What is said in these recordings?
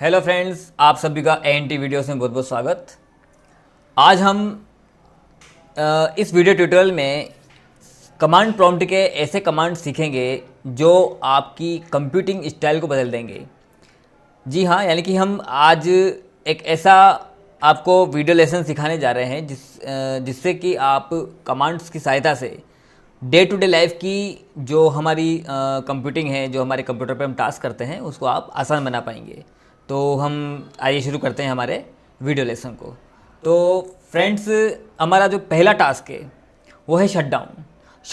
Hello friends, आप सभी का एएनटी वीडियोस में बहुत बहुत स्वागत। आज हम इस वीडियो ट्यूटोरियल में कमांड प्रॉम्प्ट के ऐसे कमांड सीखेंगे जो आपकी कंप्यूटिंग स्टाइल को बदल देंगे। जी हाँ, यानी कि हम आज एक ऐसा आपको वीडियो लेसन सिखाने जा रहे हैं जिससे कि आप कमांड्स की सहायता से डे टू डे लाइफ की जो हमारी कंप्यूटिंग है, जो हमारे कंप्यूटर पे हम टास्क करते हैं, उसको आप आसान बना पाएंगे। तो हम आइए शुरू करते हैं हमारे वीडियो लेसन को। तो फ्रेंड्स, हमारा जो पहला टास्क है वो है shut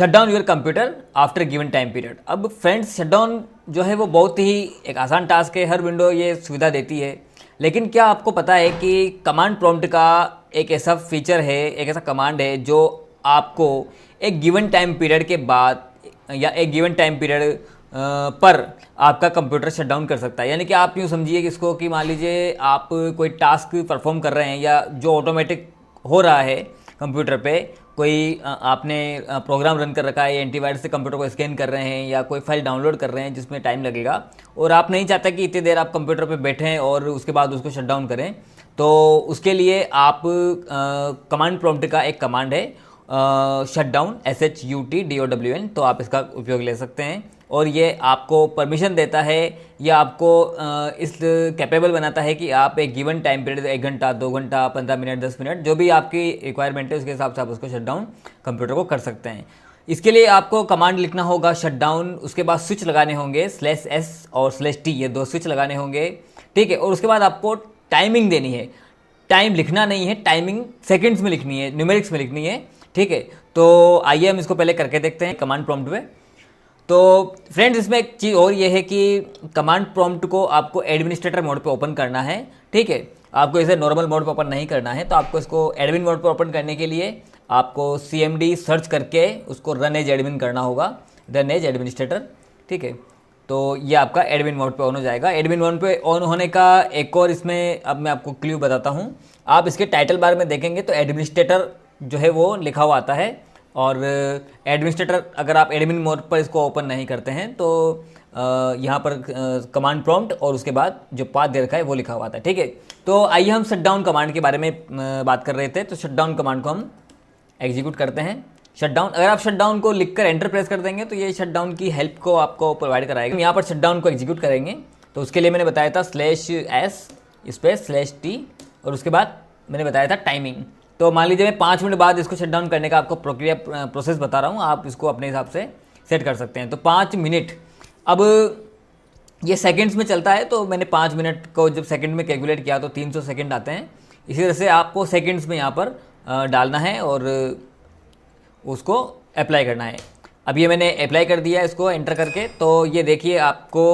down your computer after given time period. अब फ्रेंड्स, शटडाउन जो है वो बहुत ही एक आसान टास्क है, हर विंडो ये सुविधा देती है। लेकिन क्या आपको पता है कि कमांड प्रॉम्प्ट का एक ऐसा फीचर है, एक ऐसा कमांड है जो आपको एक गिवन टाइम पीरियड के बाद या एक गिवन टाइम पीरियड पर आपका कंप्यूटर शट डाउन कर सकता है। यानी कि आप यूँ समझिए कि इसको कि मान लीजिए आप कोई टास्क परफॉर्म कर रहे हैं या जो ऑटोमेटिक हो रहा है कंप्यूटर पे, कोई आपने प्रोग्राम रन कर रखा है या एंटीवायरस से कंप्यूटर को स्कैन कर रहे हैं या कोई फाइल डाउनलोड कर रहे हैं जिसमें टाइम लगेगा, और आप नहीं चाहते कि इतनी देर आप कंप्यूटर पे बैठें और उसके बाद उसको शट डाउन करें। तो उसके लिए आप कमांड प्रॉम्प्ट का एक कमांड है शट डाउन, SHUTDOWN, तो आप इसका उपयोग ले सकते हैं। और ये आपको परमिशन देता है, या आपको इस कैपेबल बनाता है कि आप एक गिवन टाइम पीरियड 1 घंटा, 2 घंटा, 15 मिनट, 10 मिनट, जो भी आपकी रिक्वायरमेंट है उसके हिसाब से आप उसको शट डाउन कंप्यूटर को कर सकते हैं। इसके लिए आपको कमांड लिखना होगा शट डाउन, उसके बाद स्विच लगाने होंगे /S और /T, ये 2 स्विच लगाने होंगे, ठीक है। और उसके बाद आपको टाइमिंग देनी है, टाइम लिखना नहीं है, टाइमिंग सेकेंड्स में लिखनी है, न्यूमेरिक्स में लिखनी है, ठीक है। तो आइए हम इसको पहले करके देखते हैं कमांड प्रॉम्प्ट में। तो फ्रेंड्स, इसमें एक चीज़ और ये है कि कमांड प्रॉम्प्ट को आपको एडमिनिस्ट्रेटर मोड पे ओपन करना है, ठीक है। आपको इसे नॉर्मल मोड पे ओपन नहीं करना है। तो आपको इसको एडमिन मोड पे ओपन करने के लिए आपको CMD सर्च करके उसको रन एज एडमिन करना होगा, रन एज एडमिनिस्ट्रेटर, ठीक है। तो ये आपका एडमिन मोड पे ऑन हो जाएगा। एडमिन मोड पे ऑन होने का एक और इसमें अब मैं आपको क्लू बताता हूँ। आप इसके टाइटल बार में देखेंगे तो एडमिनिस्ट्रेटर जो है वो लिखा हुआ आता है, और एडमिनिस्ट्रेटर अगर आप एडमिन मोड पर इसको ओपन नहीं करते हैं तो यहाँ पर कमांड प्रॉम्प्ट और उसके बाद जो पाथ दे रखा है वो लिखा हुआ था, ठीक है। तो आइए हम शट डाउन कमांड के बारे में बात कर रहे थे। तो शट डाउन कमांड को हम एग्जीक्यूट करते हैं। शट डाउन, अगर आप शट डाउन को लिखकर एंटर प्रेस कर देंगे तो ये शट डाउन की हेल्प को आपको प्रोवाइड कराएगा। यहाँ पर शट डाउन को एग्जीक्यूट करेंगे तो उसके लिए मैंने बताया था /S स्पेस /T, और उसके बाद मैंने बताया था टाइमिंग। तो मान लीजिए मैं 5 मिनट बाद इसको शट डाउन करने का आपको प्रोसेस बता रहा हूँ, आप इसको अपने हिसाब से सेट कर सकते हैं। तो 5 मिनट, अब ये सेकंड्स में चलता है, तो मैंने 5 मिनट को जब सेकंड में कैलकुलेट किया तो 300 सेकंड आते हैं। इसी तरह से आपको सेकंड्स में यहाँ पर डालना है और उसको अप्लाई करना है। अब ये मैंने अप्लाई कर दिया इसको एंटर करके। तो ये देखिए आपको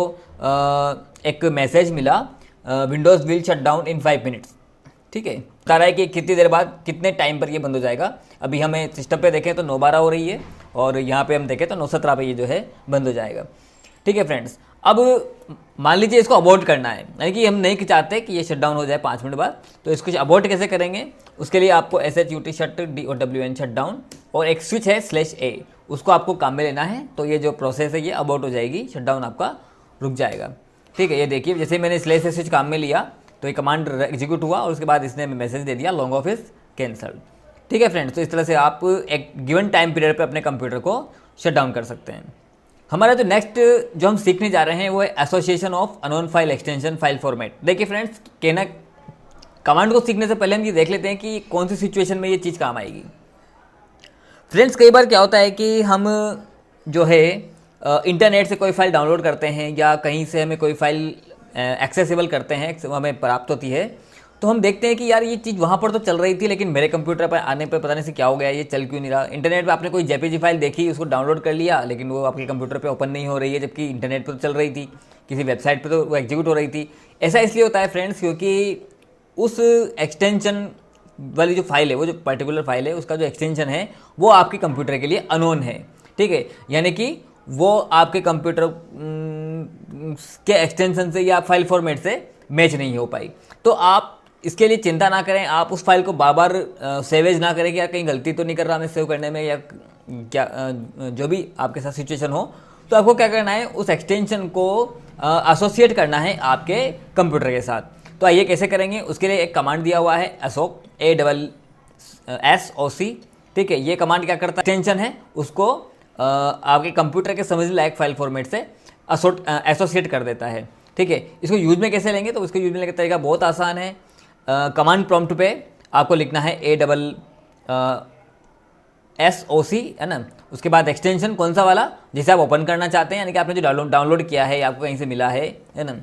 एक मैसेज मिला, Windows will shut down in 5 minutes, ठीक है। बता रहा है कि कितनी देर बाद, कितने टाइम पर ये बंद हो जाएगा। अभी हमें सिस्टम पे देखें तो 9:12 हो रही है, और यहाँ पे हम देखें तो 9:17 पे ये जो है बंद हो जाएगा, ठीक है फ्रेंड्स। अब मान लीजिए इसको अबॉर्ट करना है, यानी कि हम नहीं चाहते कि ये शट डाउन हो जाए 5 मिनट बाद। तो इसको अबॉर्ट कैसे करेंगे, उसके लिए आपको SHUTDOWN शट डाउन और एक स्विच है /A, उसको आपको काम में लेना है। तो ये जो प्रोसेस है ये अबॉर्ट हो जाएगी, शट डाउन आपका रुक जाएगा, ठीक है। ये देखिए जैसे मैंने /A स्विच काम में लिया तो ये कमांड एग्जीक्यूट हुआ और उसके बाद इसने मैसेज दे दिया लॉन्ग ऑफिस कैंसल्ड, ठीक है फ्रेंड्स। तो इस तरह से आप एक गिवन टाइम पीरियड पे अपने कंप्यूटर को शट डाउन कर सकते हैं। हमारा जो नेक्स्ट जो हम सीखने जा रहे हैं वो है association of unknown file extension file format. देखिए फ्रेंड्स, कहना कमांड को सीखने से पहले हम ये देख लेते हैं कि कौन सी सिचुएशन में ये चीज़ काम आएगी। फ्रेंड्स, कई बार क्या होता है कि हम जो है इंटरनेट से कोई फाइल डाउनलोड करते हैं या कहीं से हमें कोई फाइल एक्सेसिबल करते हैं, हमें प्राप्त होती है, तो हम देखते हैं कि यार ये चीज़ वहाँ पर तो चल रही थी लेकिन मेरे कंप्यूटर पर आने पर पता नहीं से क्या हो गया, ये चल क्यों नहीं रहा। इंटरनेट पे आपने कोई JPG फाइल देखी, उसको डाउनलोड कर लिया, लेकिन वो आपके कंप्यूटर पे ओपन नहीं हो रही है, जबकि इंटरनेट पर तो चल रही थी, किसी वेबसाइट पर तो वो एग्जीक्यूट हो रही थी। ऐसा इसलिए होता है फ्रेंड्स क्योंकि उस एक्सटेंशन वाली जो फाइल है, वो जो पर्टिकुलर फाइल है, उसका जो एक्सटेंशन है वो आपके कंप्यूटर के लिए अननोन है, ठीक है। यानी कि वो आपके कंप्यूटर के एक्सटेंशन से या फाइल फॉर्मेट से मैच नहीं हो पाई। तो आप इसके लिए चिंता ना करें, आप उस फाइल को बार बार सेवेज ना करें कि यार कहीं गलती तो नहीं कर रहा मैं सेव करने में, या क्या जो भी आपके साथ सिचुएशन हो। तो आपको क्या करना है, उस एक्सटेंशन को एसोसिएट करना है आपके कंप्यूटर के साथ। तो आइए कैसे करेंगे, उसके लिए एक कमांड दिया हुआ है अशोक, ASSOC। ठीक है, ये कमांड क्या करता है, एक्सटेंशन है, उसको आपके कंप्यूटर के समझ लायक फाइल फॉर्मेट से एसोसिएट कर देता है। ठीक है, इसको यूज में कैसे लेंगे, तो इसको यूज में लेने का तरीका बहुत आसान है। कमांड प्रॉम्प्ट पे आपको लिखना है ASSOC, है ना। उसके बाद एक्सटेंशन कौन सा वाला जिसे आप ओपन करना चाहते हैं, यानी कि आपने जो डाउनलोड किया है या आपको कहीं से मिला है ना।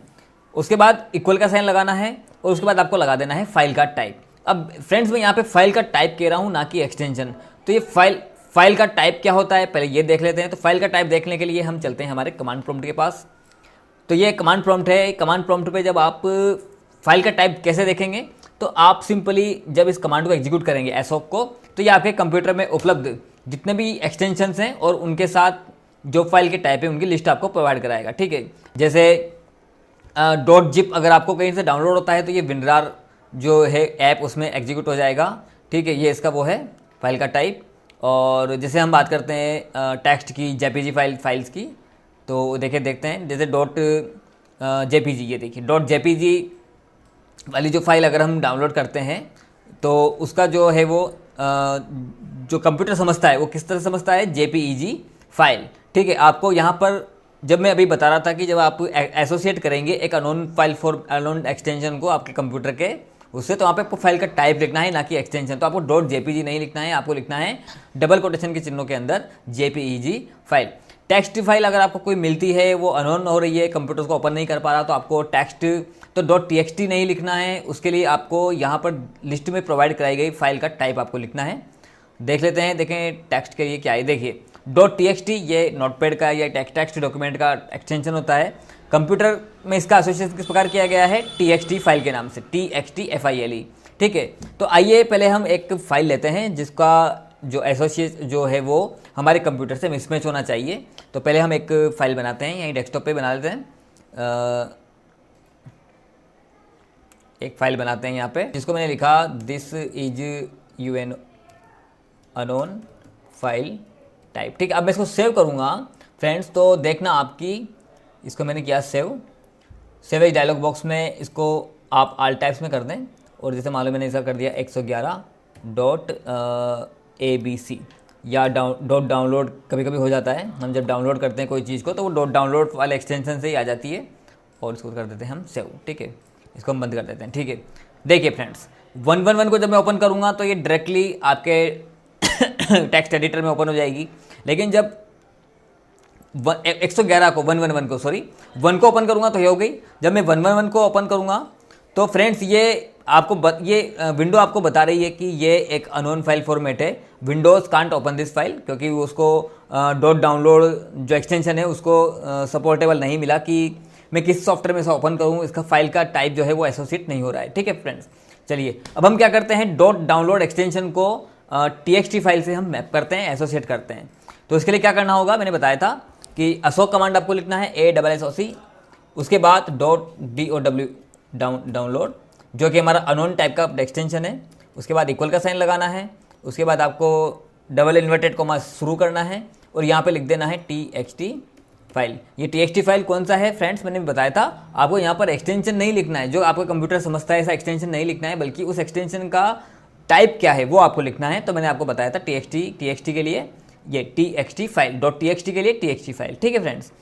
उसके बाद इक्वल का साइन लगाना है और उसके बाद आपको लगा देना है फाइल का टाइप। अब फ्रेंड्स मैं यहाँ पे फाइल का टाइप कह रहा हूँ, ना कि एक्सटेंशन। तो ये फाइल का टाइप क्या होता है पहले ये देख लेते हैं। तो फाइल का टाइप देखने के लिए हम चलते हैं हमारे कमांड प्रॉम्प्ट के पास। तो ये कमांड प्रॉम्प्ट है। कमांड प्रॉम्प्ट पे जब आप फाइल का टाइप कैसे देखेंगे, तो आप सिंपली जब इस कमांड को एग्जीक्यूट करेंगे एसओक को, तो ये आपके कंप्यूटर में उपलब्ध जितने भी एक्सटेंशंस हैं और उनके साथ जो फाइल के टाइप है उनकी लिस्ट आपको प्रोवाइड कराएगा। ठीक है, जैसे .zip अगर आपको कहीं से डाउनलोड होता है तो ये विनरार जो है ऐप उसमें एग्जीक्यूट हो जाएगा। ठीक है, ये इसका वो है फाइल का टाइप। और जैसे हम बात करते हैं टेक्स्ट की, जेपीजी फाइल्स की, तो देखते हैं जैसे .jpg, ये देखिए .jpg वाली जो फाइल अगर हम डाउनलोड करते हैं तो उसका जो है वो जो कंप्यूटर समझता है वो किस तरह समझता है, JPEG फाइल। ठीक है, आपको यहाँ पर जब मैं अभी बता रहा था कि जब आप एसोसिएट करेंगे एक अननोन एक्सटेंशन को आपके कंप्यूटर के उससे, तो वहाँ पे आपको फाइल का टाइप लिखना है, ना कि एक्सटेंशन। तो आपको .jpg नहीं लिखना है, आपको लिखना है डबल कोटेशन के चिन्हों के अंदर JPEG फाइल। टेक्स्ट फाइल अगर आपको कोई मिलती है, वो अननोन हो रही है, कंप्यूटर को ओपन नहीं कर पा रहा, तो आपको टेक्स्ट तो .txt नहीं लिखना है। उसके लिए आपको यहाँ पर लिस्ट में प्रोवाइड कराई गई फाइल का टाइप आपको लिखना है। देख लेते हैं, देखें टेक्स्ट के लिए क्या है। देखिए .txt ये नोटपैड का या टेक्स्ट डॉक्यूमेंट का एक्सटेंशन होता है। कंप्यूटर में इसका एसोसिएशन किस प्रकार किया गया है, TXT फाइल के नाम से, TXT FILE। ठीक है, तो आइए पहले हम एक फाइल लेते हैं जिसका जो एसोसिएट जो है वो हमारे कंप्यूटर से मिसमैच होना चाहिए। तो पहले हम एक फाइल बनाते हैं, यहीं डेस्कटॉप पे बना लेते हैं। एक फाइल बनाते हैं यहाँ पे, जिसको मैंने लिखा this is UN unknown file type. ठीक है, अब मैं इसको सेव करूँगा फ्रेंड्स। तो देखना आपकी, इसको मैंने किया सेव एज डायलॉग बॉक्स में, इसको आप ऑल टाइप्स में कर दें। और जैसे मालूम मैंने इसका कर दिया 111.abc या डाउनलोड कभी कभी हो जाता है। हम जब डाउनलोड करते हैं कोई चीज़ को तो वो डाउनलोड वाले एक्सटेंशन से ही आ जाती है। और इसको कर देते हैं हम सेव। ठीक है, इसको हम बंद कर देते हैं। ठीक है, देखिए फ्रेंड्स 111 को जब मैं ओपन करूँगा तो ये डायरेक्टली आपके टेक्स्ट एडिटर में ओपन हो जाएगी। लेकिन जब 111 को 111 को सॉरी 1 को ओपन करूँगा तो ये हो गई। जब मैं 111 को ओपन करूँगा तो फ्रेंड्स ये आपको ये विंडो आपको बता रही है कि ये एक अननोन फाइल फॉर्मेट है, Windows can't open this file, क्योंकि उसको डाउनलोड जो एक्सटेंशन है उसको सपोर्टेबल नहीं मिला कि मैं किस सॉफ्टवेयर में से ओपन करूँ, इसका फाइल का टाइप जो है वो एसोसिएट नहीं हो रहा है। ठीक है फ्रेंड्स, चलिए अब हम क्या करते हैं, डाउनलोड एक्सटेंशन को TXT फाइल से हम मैप करते हैं, एसोसिएट करते हैं। तो इसके लिए क्या करना होगा, मैंने बताया था कि अशोक कमांड आपको लिखना है ASSOC, उसके बाद .dow डाउनलोड जो कि हमारा अननोन टाइप का एक्सटेंशन है। उसके बाद इक्वल का साइन लगाना है, उसके बाद आपको डबल इन्वर्टेड कॉमा शुरू करना है और यहाँ पे लिख देना है TXT फाइल। ये TXT फाइल कौन सा है फ्रेंड्स, मैंने बताया था आपको यहाँ पर एक्सटेंशन नहीं लिखना है, जो आपका कंप्यूटर समझता है ऐसा एक्सटेंशन नहीं लिखना है, बल्कि उस एक्सटेंशन का टाइप क्या है वो आपको लिखना है। तो मैंने आपको बताया था TXT के लिए ये TXT फाइल, .txt के लिए TXT फाइल। ठीक है फ्रेंड्स,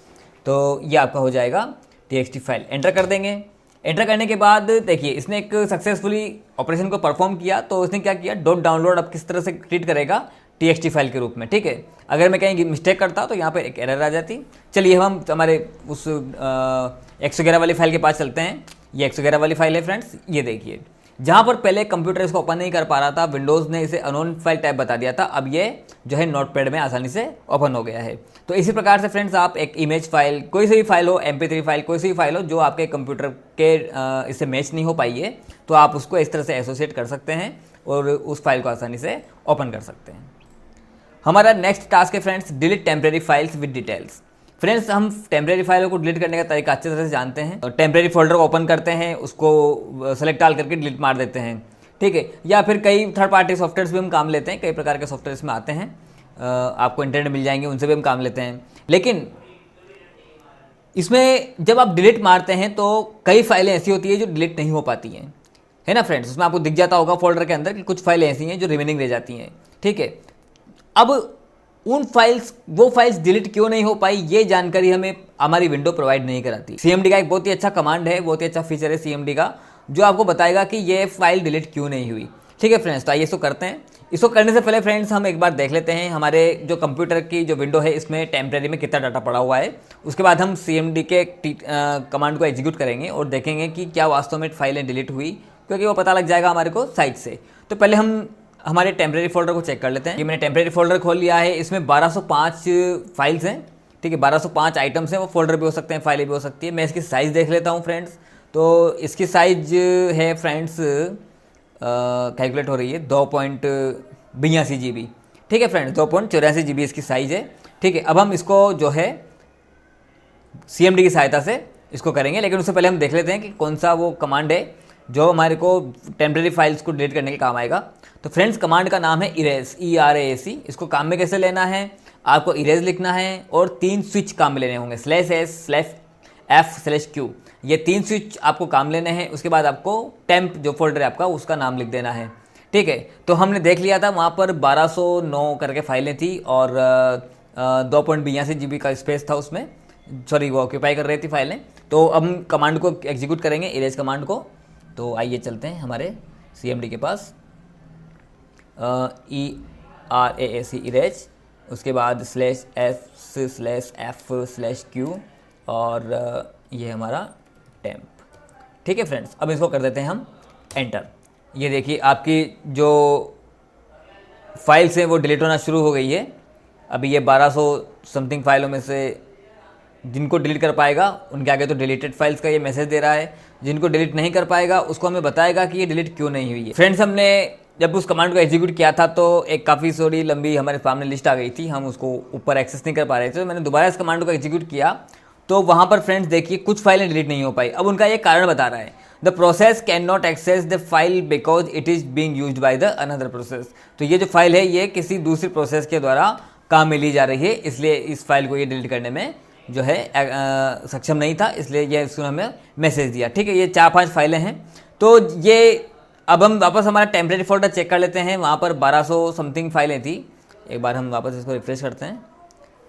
तो ये आपका हो जाएगा TXT फाइल। एंटर कर देंगे। एंटर करने के बाद देखिए इसने एक सक्सेसफुली ऑपरेशन को परफॉर्म किया। तो उसने क्या किया, .डाउनलोड अब किस तरह से ट्रीट करेगा, TXT फाइल के रूप में। ठीक है, अगर मैं कहीं मिस्टेक करता तो यहाँ पर एक एरर आ जाती। चलिए हम हमारे उस 111 वाली फाइल के पास चलते हैं। ये 111 वाली फाइल है फ्रेंड्स, ये देखिए जहाँ पर पहले कंप्यूटर इसको ओपन नहीं कर पा रहा था, विंडोज़ ने इसे अननोन फाइल टाइप बता दिया था, अब ये जो है नोटपैड में आसानी से ओपन हो गया है। तो इसी प्रकार से फ्रेंड्स आप एक इमेज फाइल, कोई सी भी फाइल हो, MP3 फाइल, कोई सी भी फाइल हो जो आपके कंप्यूटर के इससे मैच नहीं हो पाई है, तो आप उसको इस तरह से एसोसिएट कर सकते हैं और उस फाइल को आसानी से ओपन कर सकते हैं। हमारा नेक्स्ट टास्क है friends, delete temporary files with details. Friends हम टेम्परेरी फाइलों को डिलीट करने का तरीका अच्छे तरह से जानते हैं। और टेम्परेरी फोल्डर को ओपन करते हैं, उसको सेलेक्ट डाल करके डिलीट मार देते हैं। ठीक है, या फिर कई थर्ड पार्टी सॉफ्टवेयर भी हम काम लेते हैं, कई प्रकार के सॉफ्टवेयर में आते हैं, आपको इंटरनेट मिल जाएंगे, उनसे भी हम काम लेते हैं। लेकिन इसमें जब आप डिलीट मारते हैं तो कई फाइलें ऐसी होती है जो डिलीट नहीं हो पाती हैं, है ना फ्रेंड्स। उसमें आपको दिख जाता होगा फोल्डर के अंदर कि कुछ फाइलें ऐसी हैं जो रिमेनिंग रह जाती हैं, ठीक है। अब वो फाइल्स डिलीट क्यों नहीं हो पाई, ये जानकारी हमें हमारी विंडो प्रोवाइड नहीं कराती। सीएमडी का एक बहुत ही अच्छा कमांड है, बहुत ही अच्छा फीचर है सीएमडी का, जो आपको बताएगा कि ये फाइल डिलीट क्यों नहीं हुई, ठीक है फ्रेंड्स। तो आइए इसको करते हैं। इसको करने से पहले फ्रेंड्स हम एक बार देख लेते हैं हमारे जो कंप्यूटर की जो विंडो है इसमें टेम्परेरी में कितना डाटा पड़ा हुआ है। उसके बाद हम सीएमडी के कमांड को एग्जीक्यूट करेंगे और देखेंगे कि क्या वास्तव में फाइलें डिलीट हुई, क्योंकि वो पता लग जाएगा हमारे को साइट से। तो पहले हम हमारे टेम्परेरी फोल्डर को चेक कर लेते हैं। ये मैंने टेम्परेरी फोल्डर खोल लिया है, इसमें 1205 फाइल्स हैं, ठीक है। 1205 आइटम्स हैं, वो फोल्डर भी हो सकते हैं, फाइलें भी हो सकती है। मैं इसकी साइज़ देख लेता हूँ फ्रेंड्स। तो इसकी साइज है फ्रेंड्स, कैलकुलेट हो रही है 2.82 GB, ठीक है फ्रेंड्स। 2.84 GB इसकी साइज़ है, ठीक है। अब हम इसको जो है सीएमडी की सहायता से इसको करेंगे, लेकिन उससे पहले हम देख लेते हैं कि कौन सा वो कमांड है जो हमारे को टेम्परेरी फाइल्स को डिलीट करने के काम आएगा। तो फ्रेंड्स कमांड का नाम है इरेज, ERASE। इसको काम में कैसे लेना है, आपको इरेज लिखना है और 3 स्विच काम में लेने होंगे, /S/F/Q। ये 3 स्विच आपको काम लेने हैं। उसके बाद आपको टेम्प जो फोल्डर है आपका उसका नाम लिख देना है, ठीक है। तो हमने देख लिया था वहाँ पर 1209 करके फाइलें थी और 2.82 GB का स्पेस था उसमें, सॉरी वो ऑक्यूपाई कर रही थी फाइलें। तो अब हम कमांड को एग्जीक्यूट करेंगे, इरेज कमांड को। तो आइए चलते हैं हमारे सीएमडी के पास, ERASE इरेज, उसके बाद /S/F/Q और ये हमारा टेम्प, ठीक है फ्रेंड्स। अब इसको कर देते हैं हम एंटर। ये देखिए आपकी जो फाइल्स हैं वो डिलीट होना शुरू हो गई है। अभी ये 1200 समथिंग फाइलों में से जिनको डिलीट कर पाएगा उनके आगे तो डिलीटेड फाइल्स का ये मैसेज दे रहा है, जिनको डिलीट नहीं कर पाएगा उसको हमें बताएगा कि ये डिलीट क्यों नहीं हुई है। फ्रेंड्स हमने जब उस कमांड को एग्जीक्यूट किया था तो एक काफ़ी थोड़ी लंबी हमारे सामने लिस्ट आ गई थी, हम उसको ऊपर एक्सेस नहीं कर पा रहे थे। तो मैंने दोबारा इस कमांड को एग्जीक्यूट किया तो वहाँ पर फ्रेंड्स देखिए कुछ फाइलें डिलीट नहीं हो पाई। अब उनका ये कारण बता रहा है, the process can not access the file because it is being used by the another process. तो ये जो फाइल है ये किसी दूसरी प्रोसेस के द्वारा काम में ली जा रही है, इसलिए इस फाइल को ये डिलीट करने में जो है सक्षम नहीं था, इसलिए ये इसको हमें मैसेज दिया, ठीक है। ये 4-5 फाइलें हैं। तो ये अब हम वापस हमारा टेम्परेरी फोल्डर चेक कर लेते हैं, वहाँ पर 1200 समथिंग फाइलें थी। एक बार हम वापस इसको रिफ्रेश करते हैं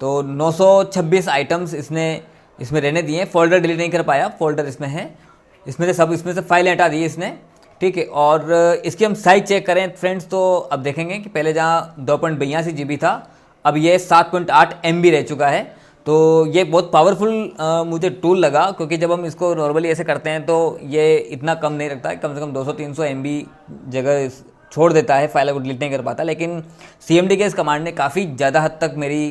तो 926 आइटम्स इसमें रहने दिए। फोल्डर डिलीट नहीं कर पाया, फोल्डर इसमें है, इसमें से फाइलें हटा दी इसने, ठीक है। और इसकी हम साइज चेक करें फ्रेंड्स तो अब देखेंगे कि पहले जहाँ 2.82 GB था अब ये 7.8 MB रह चुका है। तो ये बहुत पावरफुल मुझे टूल लगा, क्योंकि जब हम इसको नॉर्मली ऐसे करते हैं तो ये इतना कम नहीं रखता है, कम से कम 200-300 MB जगह छोड़ देता है, फाइल को डिलीट नहीं कर पाता। लेकिन सीएमडी के इस कमांड ने काफ़ी ज़्यादा हद तक मेरी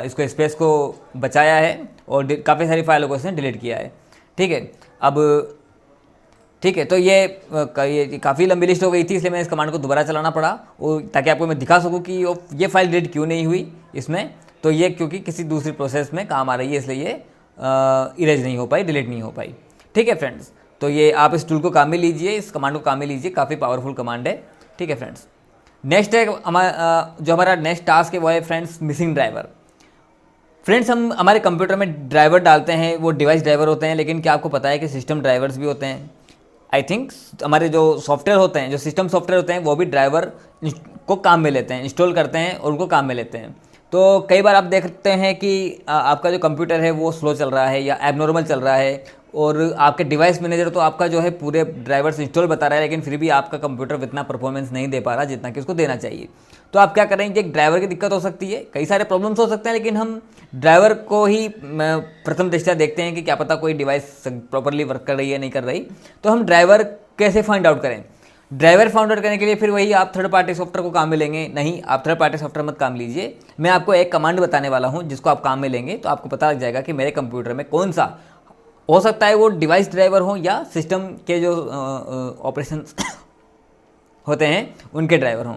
इसको स्पेस को बचाया है और काफ़ी सारी फाइलों को इसने डिलीट किया है, ठीक है। अब ठीक है, तो ये काफ़ी लंबी लिस्ट हो गई थी, इसलिए मैंने इस कमांड को दोबारा चलाना पड़ा ताकि आपको मैं दिखा सकूँ कि ये फाइल डिलीट क्यों नहीं हुई इसमें। तो ये क्योंकि किसी दूसरी प्रोसेस में काम आ रही है, इसलिए ये इरेज नहीं हो पाई, डिलीट नहीं हो पाई, ठीक है फ्रेंड्स। तो ये आप इस टूल को काम में लीजिए, इस कमांड को काम में लीजिए, काफ़ी पावरफुल कमांड है, ठीक है फ्रेंड्स। नेक्स्ट है जो हमारा नेक्स्ट टास्क है वो है फ्रेंड्स मिसिंग ड्राइवर। फ्रेंड्स हम हमारे कंप्यूटर में ड्राइवर डालते हैं, वो डिवाइस ड्राइवर होते हैं, लेकिन क्या आपको पता है कि सिस्टम ड्राइवर्स भी होते हैं? आई थिंक हमारे जो सॉफ्टवेयर होते हैं, जो सिस्टम सॉफ्टवेयर होते हैं, वो भी ड्राइवर को काम में लेते हैं, इंस्टॉल करते हैं और उनको काम में लेते हैं। तो कई बार आप देखते हैं कि आपका जो कंप्यूटर है वो स्लो चल रहा है या एबनॉर्मल चल रहा है और आपके डिवाइस मैनेजर तो आपका जो है पूरे ड्राइवर्स इंस्टॉल बता रहा है, लेकिन फिर भी आपका कंप्यूटर इतना परफॉर्मेंस नहीं दे पा रहा जितना कि उसको देना चाहिए। तो आप क्या करेंगे, एक ड्राइवर की दिक्कत हो सकती है, कई सारे प्रॉब्लम्स हो सकते हैं, लेकिन हम ड्राइवर को ही प्रथम दृष्टया देखते हैं कि क्या पता कोई डिवाइस प्रॉपरली वर्क कर रही है नहीं कर रही। तो हम ड्राइवर कैसे फाइंड आउट करें? ड्राइवर फाइंड आउट करने के लिए फिर वही आप थर्ड पार्टी सॉफ्टवेयर को काम में लेंगे? नहीं, आप थर्ड पार्टी सॉफ्टवेयर मत काम लीजिए। मैं आपको एक कमांड बताने वाला हूँ जिसको आप काम में लेंगे तो आपको पता लग जाएगा कि मेरे कंप्यूटर में कौन सा हो सकता है, वो डिवाइस ड्राइवर हो या सिस्टम के जो ऑपरेशन होते हैं उनके ड्राइवर हों।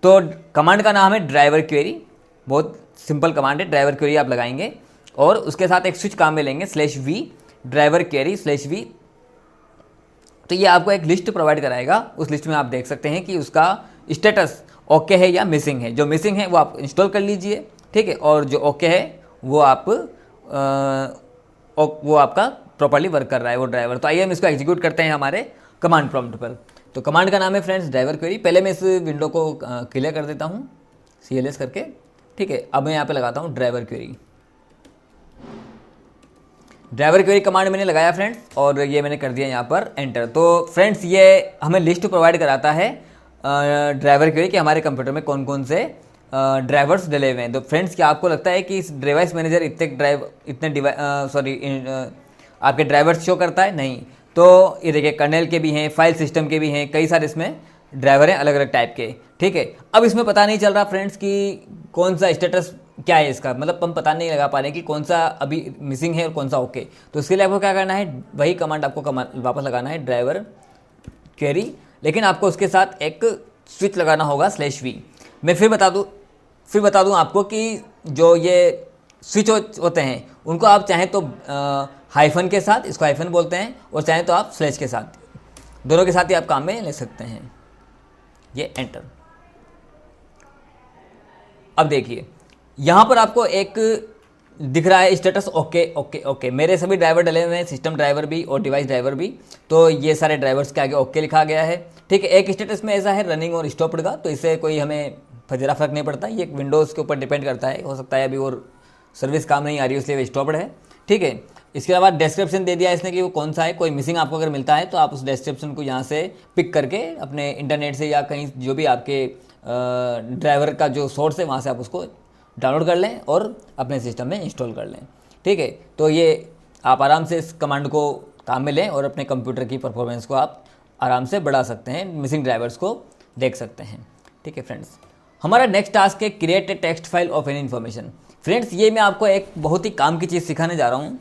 तो कमांड का नाम है ड्राइवर क्वेरी, बहुत सिंपल कमांड है। ड्राइवर क्वेरी आप लगाएंगे और उसके साथ एक स्विच काम में लेंगे /v ड्राइवर क्वेरी /v। तो ये आपको एक लिस्ट प्रोवाइड कराएगा, उस लिस्ट में आप देख सकते हैं कि उसका स्टेटस ओके है या मिसिंग है। जो मिसिंग है वो आप इंस्टॉल कर लीजिए, ठीक है, और जो ओके है वो आप और वो आपका प्रॉपर्ली वर्क कर रहा है वो ड्राइवर। तो आइए हम इसको एग्जीक्यूट करते हैं हमारे कमांड प्रॉम्प्ट पर। तो कमांड का नाम है फ्रेंड्स ड्राइवर क्वेरी। पहले मैं इस विंडो को क्लियर कर देता हूँ CLS करके, ठीक है। अब मैं यहाँ पे लगाता हूँ driver query. Driver query command मैंने लगाया फ्रेंड्स, और ये मैंने कर दिया यहाँ पर एंटर। तो फ्रेंड्स ये हमें लिस्ट प्रोवाइड कराता है ड्राइवर क्वेरी कि हमारे कंप्यूटर में कौन कौन से ड्राइवर्स डले हुए हैं। तो फ्रेंड्स क्या आपको लगता है कि इस डिवाइस मैनेजर आपके ड्राइवर्स शो करता है? नहीं। तो ये देखिए कर्नेल के भी हैं, फाइल सिस्टम के भी हैं, कई सारे इसमें ड्राइवर हैं अलग अलग टाइप के, ठीक है। अब इसमें पता नहीं चल रहा फ्रेंड्स कि कौन सा स्टेटस क्या है इसका, मतलब हम पता नहीं लगा पा रहे हैं कि कौन सा अभी मिसिंग है और कौन सा ओके। तो इसके लिए आपको क्या करना है, वही कमांड आपको वापस लगाना है ड्राइवर क्वेरी, लेकिन आपको उसके साथ एक स्विच लगाना होगा /v। मैं फिर बता दूं आपको कि जो ये स्विच होते हैं उनको आप चाहें तो हाइफन के साथ, इसको हाइफन बोलते हैं, और चाहें तो आप स्लैश के साथ, दोनों के साथ ही आप काम में ले सकते हैं। ये एंटर। अब देखिए यहाँ पर आपको एक दिख रहा है स्टेटस ओके ओके ओके। मेरे सभी ड्राइवर डले हुए हैं, सिस्टम ड्राइवर भी और डिवाइस ड्राइवर भी। तो ये सारे ड्राइवर्स के आगे ओके लिखा गया है, ठीक है। एक स्टेटस में ऐसा है रनिंग और स्टॉप्ड का, तो इससे कोई हमें ज़रा फर्क नहीं पड़ता। ये विंडोज़ के ऊपर डिपेंड करता है, हो सकता है अभी और सर्विस काम नहीं आ रही है इसलिए स्टॉप्ड है, ठीक है। इसके अलावा डिस्क्रिप्शन दे दिया इसने कि वो कौन सा है। कोई मिसिंग आपको अगर मिलता है तो आप उस डिस्क्रिप्शन को यहाँ से पिक करके अपने इंटरनेट से या कहीं जो भी आपके ड्राइवर का जो सोर्स है वहाँ से आप उसको डाउनलोड कर लें और अपने सिस्टम में इंस्टॉल कर लें, ठीक है। तो ये आप आराम से इस कमांड को काम में लें और अपने कंप्यूटर की परफॉर्मेंस को आप आराम से बढ़ा सकते हैं, मिसिंग ड्राइवर्स को देख सकते हैं, ठीक है फ्रेंड्स। हमारा नेक्स्ट टास्क है create a text file of any information. Friends ये मैं आपको एक बहुत ही काम की चीज़ सिखाने जा रहा हूँ।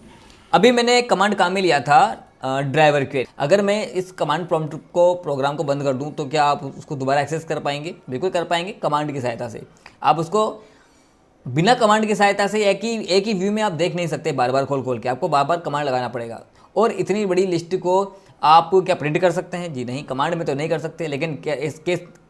अभी मैंने कमांड काम में लिया था ड्राइवर क्वेरी। अगर मैं इस कमांड प्रॉम्प्ट को प्रोग्राम को बंद कर दूं तो क्या आप उसको दोबारा एक्सेस कर पाएंगे? बिल्कुल कर पाएंगे, कमांड की सहायता से। आप उसको बिना कमांड की सहायता से एक ही व्यू में आप देख नहीं सकते बार बार खोल के, आपको बार बार कमांड लगाना पड़ेगा। और इतनी बड़ी लिस्ट को आप क्या प्रिंट कर सकते हैं? जी नहीं, कमांड में तो नहीं कर सकते। लेकिन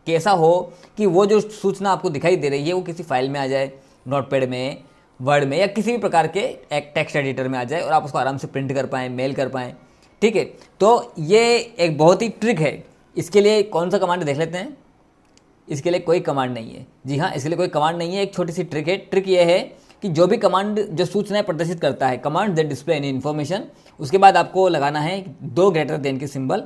कैसा हो कि वो जो सूचना आपको दिखाई दे रही है वो किसी फाइल में आ जाए, नोटपैड में, वर्ड में, या किसी भी प्रकार के एक टेक्स्ट एडिटर में आ जाए और आप उसको आराम से प्रिंट कर पाएँ, मेल कर पाएँ, ठीक है। तो ये एक बहुत ही ट्रिक है। इसके लिए कौन सा कमांड देख लेते हैं। इसके लिए कोई कमांड नहीं है, जी हाँ, इसके लिए कोई कमांड नहीं है। एक छोटी सी ट्रिक है। ट्रिक ये है कि जो भी कमांड जो सूचनाएं प्रदर्शित करता है, command that display any information, उसके बाद आपको लगाना है 2 ग्रेटर देन के सिंबल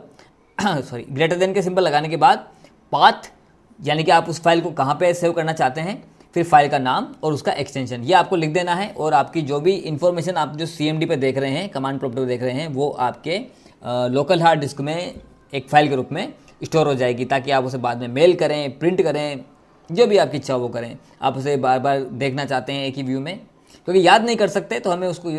ग्रेटर देन के सिंबल लगाने के बाद पाथ, यानी कि आप उस फाइल को कहाँ पे सेव करना चाहते हैं, फिर फाइल का नाम और उसका एक्सटेंशन, ये आपको लिख देना है। और आपकी जो भी इन्फॉर्मेशन आप जो CMD पे देख रहे हैं, कमांड प्रॉम्प्ट पे देख रहे हैं, वो आपके लोकल हार्ड डिस्क में एक फाइल के रूप में स्टोर हो जाएगी, ताकि आप उसे बाद में मेल करें, प्रिंट करें, जो भी आपकी इच्छा वो करें। आप उसे बार बार देखना चाहते हैं एक ही व्यू में, क्योंकि याद नहीं कर सकते तो हमें उसको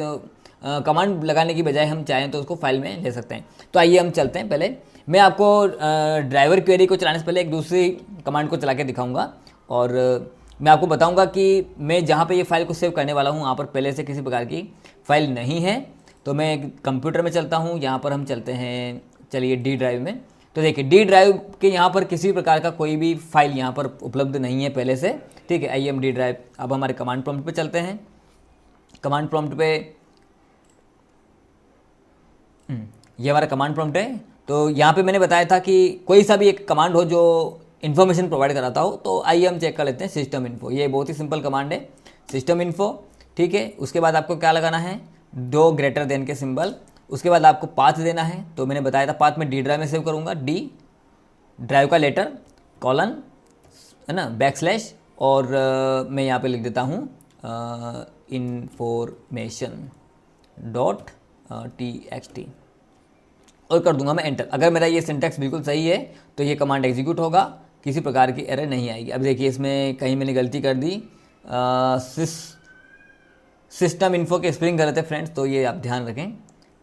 कमांड लगाने की बजाय हम चाहें तो उसको फाइल में ले सकते हैं। तो आइए हम चलते हैं। पहले मैं आपको ड्राइवर क्वेरी को चलाने से पहले एक दूसरी कमांड को चला के दिखाऊँगा, और मैं आपको बताऊँगा कि मैं जहाँ पर ये फाइल को सेव करने वाला हूँ वहाँ पर पहले से किसी प्रकार की फाइल नहीं है। तो मैं कंप्यूटर में चलता हूँ, यहाँ पर हम चलते हैं, चलिए D ड्राइव में। तो देखिए D ड्राइव के यहाँ पर किसी प्रकार का कोई भी फाइल यहाँ पर उपलब्ध नहीं है पहले से, ठीक है। आइए हम D ड्राइव, अब हमारे कमांड प्रॉम्प्ट पे चलते हैं। कमांड प्रॉम्प्ट पे ये हमारा कमांड प्रॉम्प्ट है। तो यहाँ पे मैंने बताया था कि कोई सा भी एक कमांड हो जो इन्फॉर्मेशन प्रोवाइड कराता हो। तो आइए हम चेक कर लेते हैं सिस्टम इन्फो। ये बहुत ही सिंपल कमांड है, सिस्टम इन्फो, ठीक है। उसके बाद आपको क्या लगाना है, 2 ग्रेटर देन के सिंबल। उसके बाद आपको पाथ देना है। तो मैंने बताया था पाथ में D ड्राइव में सेव करूँगा, D ड्राइव का लेटर कॉलन है ना, बैकस्लैश, और मैं यहाँ पे लिख देता हूँ information.txt और कर दूंगा मैं एंटर। अगर मेरा ये सिंटैक्स बिल्कुल सही है तो ये कमांड एग्जीक्यूट होगा, किसी प्रकार की एरर नहीं आएगी। अब देखिए इसमें कहीं मैंने गलती कर दी, सिस्टम इन्फो के स्पेलिंग गलत है फ्रेंड्स, तो ये आप ध्यान रखें,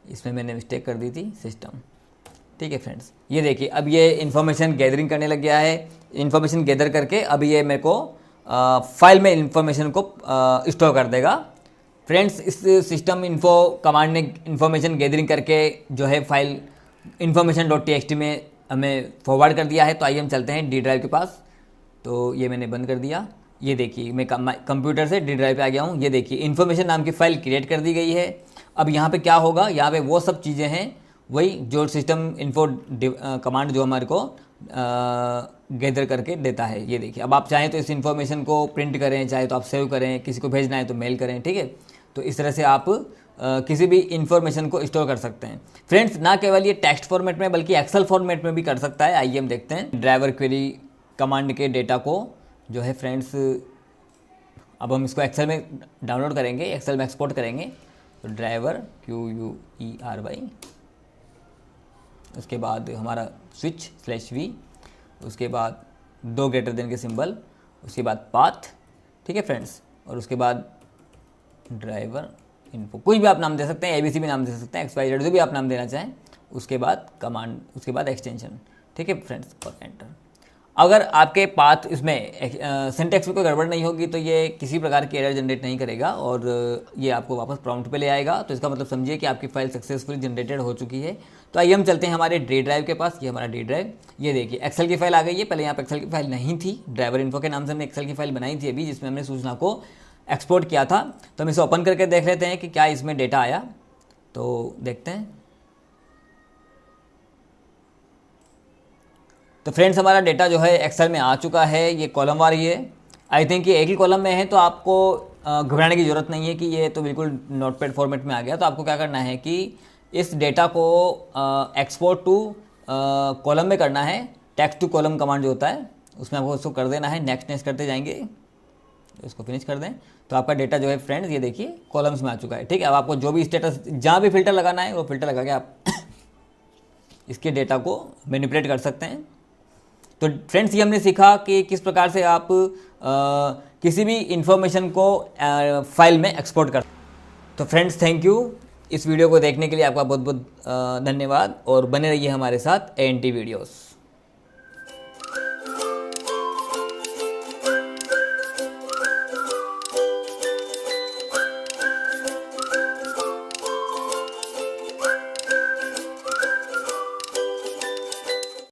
इसमें मैंने मिस्टेक कर दी थी, सिस्टम, ठीक है फ्रेंड्स। ये देखिए अब ये इन्फॉर्मेशन गैदरिंग करने लग गया है। इन्फॉर्मेशन गैदर करके अब ये मेरे को फाइल में इन्फॉर्मेशन को स्टोर कर देगा। फ्रेंड्स इस सिस्टम इन्फो कमांड ने इन्फॉर्मेशन गैदरिंग करके जो है फाइल information.txt में हमें फॉरवर्ड कर दिया है। तो आइए हम चलते हैं D ड्राइव के पास। तो ये मैंने बंद कर दिया। ये देखिए मैं कंप्यूटर से D ड्राइव पे आ गया हूँ। ये देखिए इन्फॉर्मेशन नाम की फ़ाइल क्रिएट कर दी गई है अब यहाँ पे क्या होगा, यहाँ पे वो सब चीज़ें हैं वही जो सिस्टम इन्फो कमांड जो हमारे को गैदर करके देता है। ये देखिए, अब आप चाहें तो इस इन्फॉर्मेशन को प्रिंट करें, चाहे तो आप सेव करें, किसी को भेजना है तो मेल करें, ठीक है। तो इस तरह से आप किसी भी इन्फॉर्मेशन को स्टोर कर सकते हैं। फ्रेंड्स, ना केवल ये टेक्स्ट फॉर्मेट में बल्कि एक्सेल फॉर्मेट में भी कर सकता है। आइए हम देखते हैं ड्राइवर क्वेरी कमांड के डेटा को जो है फ्रेंड्स, अब हम इसको एक्सेल में डाउनलोड करेंगे, एक्सेल में एक्सपोर्ट करेंगे। तो ड्राइवर QUERY, उसके बाद हमारा switch/v, उसके बाद 2 ग्रेटर देन के सिंबल, उसके बाद पाथ, ठीक है फ्रेंड्स, और उसके बाद ड्राइवर इन्फो, कोई भी आप नाम दे सकते हैं, ABC भी नाम दे सकते हैं, XYZ जो भी आप नाम देना चाहें। उसके बाद कमांड, उसके बाद एक्सटेंशन, ठीक है फ्रेंड्स, और एंटर। अगर आपके पाथ इसमें सिंटैक्स में कोई गड़बड़ नहीं होगी तो ये किसी प्रकार की एरर जनरेट नहीं करेगा और ये आपको वापस प्रॉम्प्ट पे ले आएगा। तो इसका मतलब समझिए कि आपकी फाइल सक्सेसफुली जनरेटेड हो चुकी है। तो आइए हम चलते हैं हमारे डी ड्राइव के पास। ये हमारा डी ड्राइव, ये देखिए एक्सेल की फाइल आ गई है। पहले यहाँ पर एक्सेल की फाइल नहीं थी, ड्राइवर इन्फो के नाम से हमने एक्सेल की फाइल बनाई थी अभी, जिसमें हमने सूचना को एक्सपोर्ट किया था। तो हम इसे ओपन करके देख लेते हैं कि क्या इसमें डेटा आया। तो देखते हैं। तो फ्रेंड्स, हमारा डेटा जो है एक्सेल में आ चुका है। ये कॉलम वार ही है। आई थिंक ये एक ही कॉलम में है, तो आपको घबराने की ज़रूरत नहीं है कि ये तो बिल्कुल नोटपैड फॉर्मेट में आ गया। तो आपको क्या करना है कि इस डेटा को एक्सपोर्ट टू कॉलम में करना है। टेक्स्ट टू कॉलम कमांड जो होता है उसमें आपको उसको कर देना है। नेक्स्ट नेक्स्ट करते जाएंगे, तो इसको फिनिश कर दें। तो आपका डेटा जो है फ्रेंड्स, ये देखिए कॉलम्स में आ चुका है, ठीक है। अब आपको जो भी स्टेटस, जहाँ भी फिल्टर लगाना है वो फिल्टर लगा के आप इसके डेटा को मैनिपुलेट कर सकते हैं। तो फ्रेंड्स, ये हमने सीखा कि किस प्रकार से आप किसी भी इंफॉर्मेशन को फाइल में एक्सपोर्ट कर। तो फ्रेंड्स, थैंक यू इस वीडियो को देखने के लिए। आपका बहुत बहुत धन्यवाद और बने रहिए हमारे साथ ANT वीडियोस।